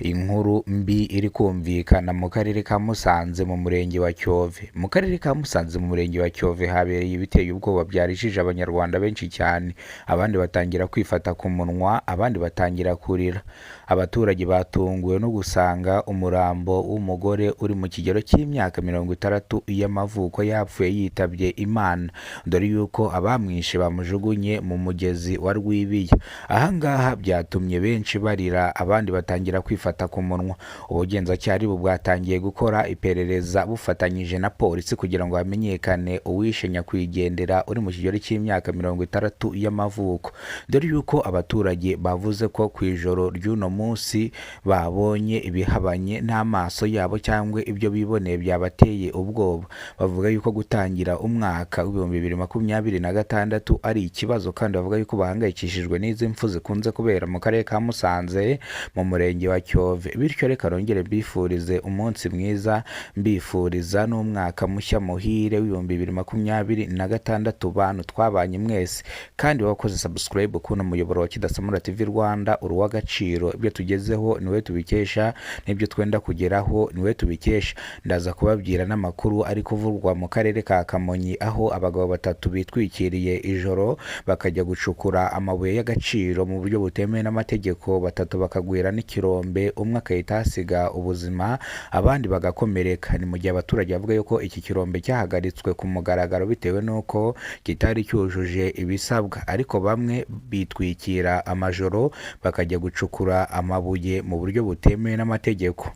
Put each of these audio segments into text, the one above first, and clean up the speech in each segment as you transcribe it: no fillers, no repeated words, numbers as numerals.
Inkuru mbi iri kumvikana mu karere ka Musanze mu murenge wa Cyove. Mu karere ka Musanze mu murenge wa Cyove habereye ibiteye ubwoba byarishije abanyarwanda benshi cyane. Abandi batangira kwifata ku munwa, abandi batangira kurira. Abaturage batunguwe no gusanga umurambo w'umugore uri mu kigero cy'imyaka 60 y'amavuko yapfuye yitabye Imana, dore yuko abamwishe bamujugunye mu mugezi wa Rwibiya. Ahangaha byatumye benshi barira, abandi batangira kwifata ku munwa. Ubugenzacyaha bwatangiye gukora iperereza bufatanyije na polisi kugira ngo hamenyekane uwishe nyakwigendera uri mu kigero cy'imyaka 60 y'amavuko, dore yuko abaturage bavuze ko ku ijoro ry'uno munsi babonye ibihabanye n'amaso yabo cyangwa ibyo biboneye byabateye ubwoba. Bavuga yuko gutangira umwaka w'2026 ari ikibazo, kandi bavuga yuko bahangayikishijwe n'izi mfu zikunze kubera mu karere ka Musanze mu murenge wa Cyove. Bityo reka nongere mbifurize umunsi mwiza, mbifuriza n'umwaka mushya muhire w'2026 bantu twabanye mwese, kandi wakoze subscribe kuno muyoboro wa Kidasamura TV Rwanda uruw'agaciro. Ibyo tugezeho niwe tubikesha, n'ibyo twenda kugeraho niwe tubikesha. Ndaza kubabwira n'amakuru ari kuvurwa mu karere ka Kamonyi, aho abagabo batatu bitwikiriye ijoro bakajya gucukura amabuye y'agaciro mu buryo butemewe n'amategeko, batatu bakagwira n'ikirombe, umwe akahita hasiga ubuzima, abandi bagakomereka. Ni mu gihe abaturage bavuga yuko iki kirombe cyahagaritswe ku mugaragaro bitewe n'uko kitari cyujuje ibisabwa, ariko bamwe bitwikira amajoro bakajya gucukura amabuye mu buryo butemewe n'amategeko.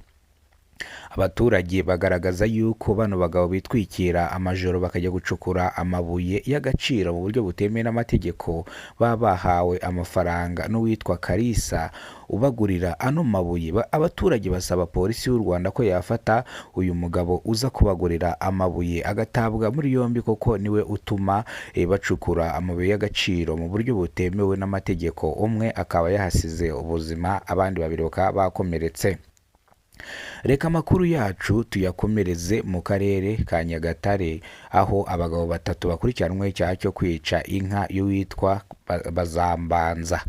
Abaturage bagaragaza yuko bano bagabo bitwikira amajoro bakajya gucukura amabuye y'agaciro mu buryo butemewe n'amategeko baba bahawe amafaranga n'uwitwa Kalisa ubagurira ano mabuye. Abaturage basaba polisi y'u Rwanda ko yafata uyu mugabo uza kubagurira amabuye agatabwa muri yombi, koko niwe utuma bacukura amabuye y'agaciro mu buryo butemewe n'amategeko. Umwe akaba yahasize ubuzima, abandi babiri bakaba bakomeretse. Reka amakuru yacu tuyakomereze mu karere ka Nyagatare, aho abagabo batatu bakurikiranwe icyaha cyo kwica inka y'uwitwa Bazambanza.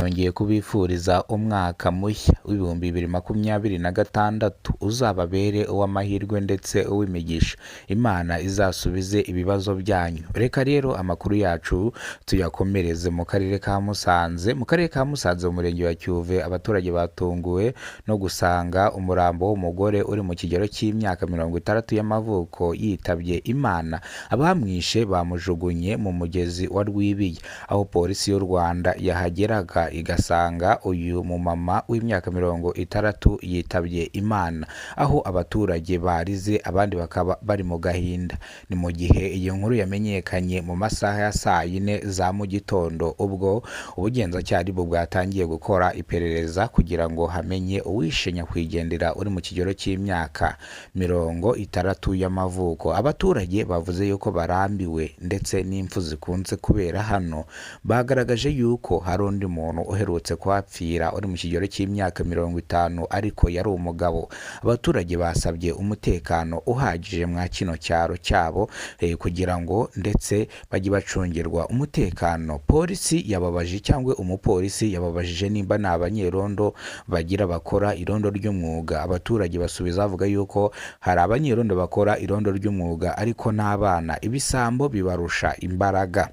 Nongeye kubifuriza umwaka mushya w'2026 uzababere uw'amahirwe ndetse uw'imigisha. Imana izasubize ibibazo byanyu. Reka rero amakuru yacu tuyakomereze mu karere ka Musanze. Mu karere ka Musanze mu murenge wa Cyove, abaturage batunguwe no gusanga umurambo w'umugore uri mu kigero cy'imyaka 60 y'amavuko yitabye Imana. Abamwishe bamujugunye mu mugezi wa Rwibiya, aho polisi y'u Rwanda yahageraga igasanga uyu mumama w'imyaka 60 yitabye Imana, aho abaturage barize, abandi bakaba bari mu gahinda. Ni mu gihe iyi nkuru yamenyekanye mu masaha ya saa 4 za mu gitondo, ubwo ubugenzacyaha bwatangiye gukora iperereza kugira ngo hamenye uwishe nyakwigendera uri mu kigero cy'imyaka 60 y'amavuko. Abaturage bavuze yuko barambiwe ndetse n'impfu zikunze kubera hano. Bagaragaje yuko hari undi muntu uherutse kuhapfira uri mu kigero cy'imyaka 50, ariko yari umugabo. Abaturage basabye umutekano uhagije mwa kino cyaro cyabo kugira ngo ndetse bajye bacungirwa umutekano. Polisi yababaje cyangwa umupolisi yababajije nimba ni abanyerondo bagira bakora irondo ry'umwuga. Abaturage basubiza bavuga yuko hari abanyerondo bakora irondo ry'umwuga, ariko n'abana ibisambo bibarusha imbaraga.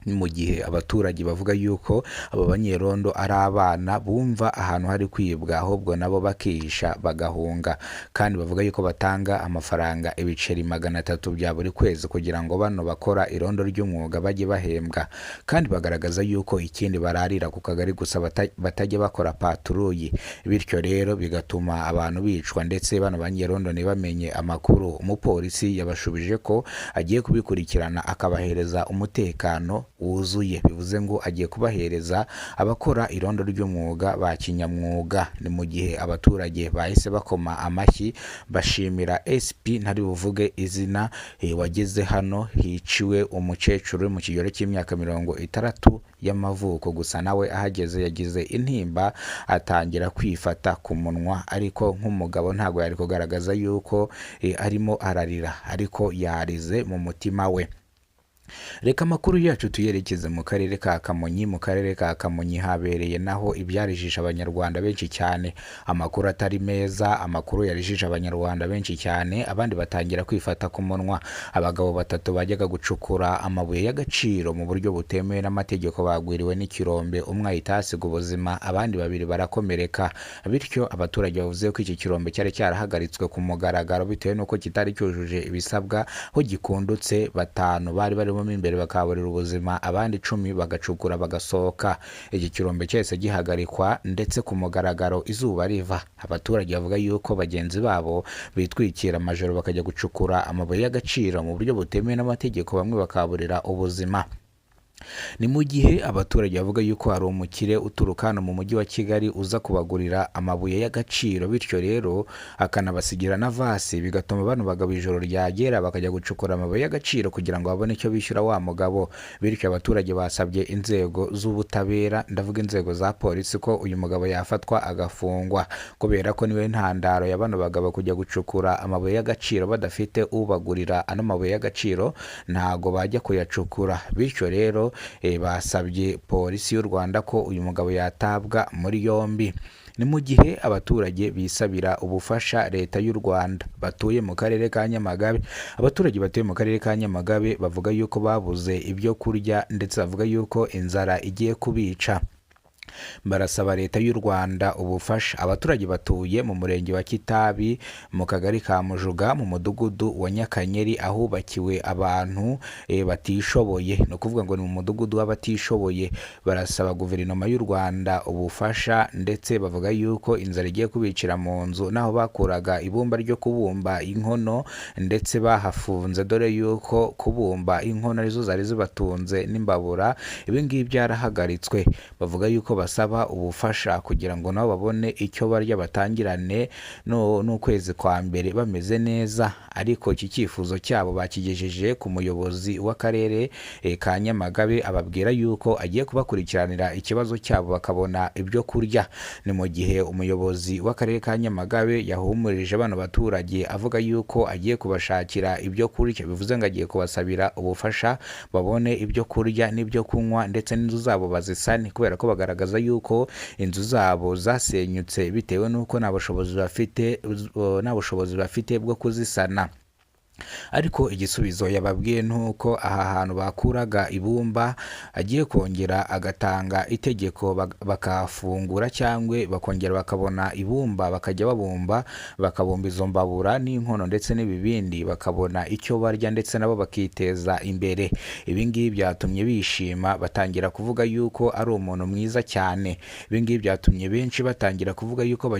Mu gihe abaturage bavuga yuko aba banyerondo ari abana bumva ahantu hari kwibwa, ahubwo nabo bakihisha bagahunga, kandi bavuga yuko batanga amafaranga ibiceri 300 bya buri kwezi kugira ngo bano bakora irondo ry'umwuga bajye bahembwa. Kandi bagaragaza yuko ikindi bararira ku kagari gusa, batajya bakora paturuyi. Bityo rero bigatuma abantu bicwa, ndetse bano banyerondo ntibamenye amakuru. Umupolisi yabashubije ko agiye kubikurikirana akabahereza umutekano wuzuye, bivuze ngo agiye kubahereza abakora irondo ry'umwuga ba kinyamwuga. Ni mu gihe abaturage bahise bakoma amashyi bashimira SP ntari buvuge izina wageze hano hiciwe umukecuru mu kigero cy'imyaka 60 y'amavuko. Gusa nawe ahageze yagize intimba atangira kwifata ku munwa, ariko nk'umugabo ntabwo yari kugaragaza yuko arimo ararira, ariko yarize mu mutima we. Reka amakuru yacu tuyerekeze mu karere ka Kamonyi. Mu karere ka Kamonyi habereye naho ibyarijije abanyarwanda benshi cyane, amakuru atari meza, amakuru yarijije abanyarwanda benshi cyane, abandi batangira kwifata ku munwa. Abagabo batatu bajyaga gucukura amabuye y'agaciro mu buryo butemewe n'amategeko bagwiriwe n'ikirombe, umwe ahita ahasiga ubuzima, abandi babiri barakomereka. Bityo abaturage bavuze ko iki kirombe cyari cyarahagaritswe ku mugaragaro bitewe n'uko kitari cyujuje ibisabwa, ho gikundutse batanu bari barimo imbere bakaburira ubuzima, abandi 10 bagacukura bagasohoka. Iki kirombe cyese gihagarikwa ndetse ku mugaragaro izuba riva. Abaturage bavuga yuko bagenzi babo bitwikira amajoro bakajya gucukura amabuye y'agaciro mu buryo butemewe n'amategeko, bamwe bakaburira ubuzima. Ni mu gihe abaturage bavuga yuko hari umukire uturuka hano mu mujyi wa Kigali uza kubagurira amabuye y'agaciro, bityo rero akanabasigira na vasi, bigatuma bano bagabo ijoro ryagera bakajya gucukura amabuye y'agaciro kugira ngo babone icyo bishyura wa mugabo. Bityo abaturage basabye inzego z'ubutabera, ndavuga inzego za polisi, ko uyu mugabo yafatwa agafungwa, kubera ko niwe ntandaro ya bano bagabo kujya gucukura amabuye y'agaciro badafite ubagurira ano mabuye y'agaciro, ntago bajya kuyacukura. Bityo rero basabye polisi y'u Rwanda ko uyu mugabo yatabwa muri yombi. Ni mu gihe abaturage bisabira ubufasha leta y'u Rwanda batuye mu karere ka Nyamagabe. Abaturage batuye mu karere ka Nyamagabe bavuga yuko babuze ibyo kurya ndetse bavuga yuko inzara igiye kubica. Barasaba leta y'u Rwanda ubufasha. Abaturage batuye mu murenge wa Kitabi, mu kagari ka Mujuga, mu mudugudu wa Nyakanyeri, ahubakiwe abantu batishoboye, no kuvuga ngo ni mu mudugudu w'abatishoboye. Barasaba guverinoma y'u Rwanda ubufasha, ndetse bavuga yuko inzara igiye kubicira mu nzu naho bakuraga ibumba ryo kubumba inkono, ndetse bahafunze dore yuko kubumba inkono arizo zari zibatunze n'imbabura. Ibi ngibi byarahagaritswe. Bavuga yuko basaba ubufasha kugira ngo nabo babone icyo barya, batangirane n'ukwezi kwa mbere bameze neza. Ariko iki cyifuzo cyabo bakigejeje ku muyobozi w'akarere ka Nyamagabe, ababwira yuko agiye kubakurikiranira ikibazo cyabo bakabona ibyo kurya. Ni mu gihe umuyobozi w'akarere ka Nyamagabe yahumurije bano baturage avuga yuko agiye kubashakira ibyo kurya, bivuze ngo agiye kubasabira ubufasha babone ibyo kurya n'ibyo kunywa, ndetse n'inzu zabo bazisane, kubera ko bagaragaza yuko inzu zabo zasenyutse bitewe n'uko nta bushobozi bafite bwo kuzisana. Ariko igisubizo yababwiye nuko aha hantu bakuraga ibumba agiye kongera agatanga itegeko bakafungura, cyangwa bakongera bakabona ibumba bakajya bakabumba izo mbabura n'inkono ndetse n'ibibindi, bakabona icyo barya ndetse nabo bakiteza imbere. Ibi ngibi byatumye bishima, batangira kuvuga yuko ari umuntu mwiza cyane. Ibi ngibi byatumye benshi batangira kuvuga yuko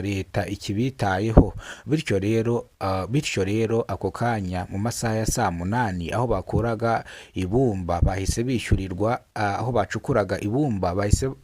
leta ikibitayeho. Bityo rero ako kanya mu masaha ya saa 8 aho bakuraga ibumba bahise bishyurirwa, aho bacukuraga ibumba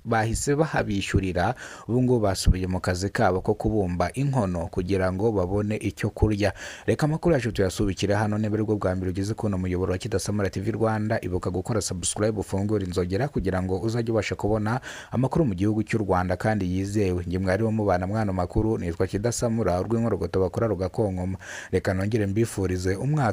bahise bahabishyurira. Ubu ngo basubiye mu kazi kabo ko kubumba inkono kugira ngo babone icyo kurya. Reka amakuru yacu tuyasubikire hano. Niba ari bwo bwa mbere ugeze kuno muyoboro wa Kidasamara TV Rwanda, ibuka gukora subscribe, ufungura inzogera kugira ngo uzajye ubasha kubona amakuru mu gihugu cy'u Rwanda kandi yizewe. Nge mwari wo mubana mwana makuru, nitwa Kidasamura, urw'inkorogoto bakora rugakonkoma. Reka nongere mbifurize umwaka